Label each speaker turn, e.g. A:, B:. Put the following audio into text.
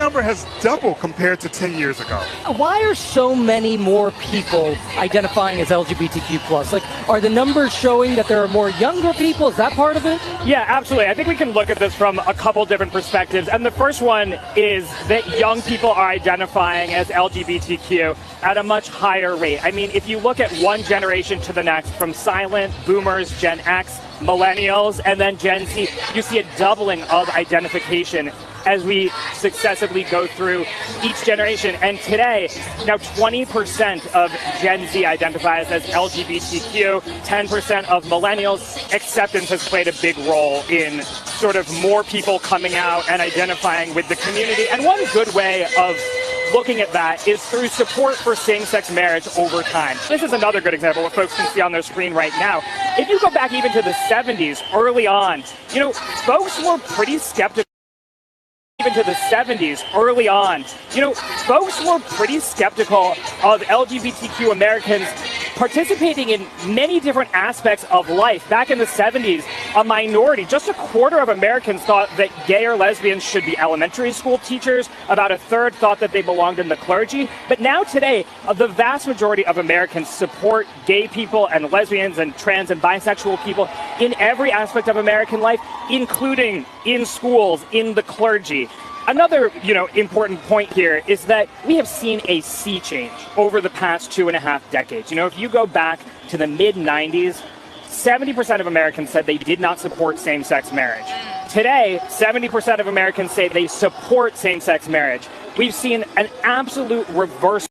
A: number has doubled compared to 10 years ago.
B: Why are so many more people identifying as LGBTQ+? Like, are the numbers showing that there are more younger people? Is that part of it?
C: Yeah, absolutely. I think we can look at this from a couple different perspectives. And the first one is that young people are identifying as LGBTQ at a much higher rate. I mean, if you look at one generation to the next, from silent, boomers, Gen X, millennials, and then Gen Z, you see a doubling of identification as we successively go through each generation. And today, now 20% of Gen Z identifies as LGBTQ, 10% of millennials. Acceptance has played a big role in sort of more people coming out and identifying with the community. And one good way of looking at that is through support for same-sex marriage over time. This is another good example, what folks can see on their screen right now. If you go back even to the 70s, early on, folks were pretty skeptical. Even to the 70s, early on, folks were pretty skeptical of LGBTQ Americans participating in many different aspects of life. Back in the 70s, a minority, just a quarter of Americans thought that gay or lesbians should be elementary school teachers. About a third thought that they belonged in the clergy. But now today, the vast majority of Americans support gay people and lesbians and trans and bisexual people in every aspect of American life, including in schools, in the clergy. Another, important point here is that we have seen a sea change over the past 2.5 decades. If you go back to the mid-90s, 70% of Americans said they did not support same-sex marriage. Today, 70% of Americans say they support same-sex marriage. We've seen an absolute reversal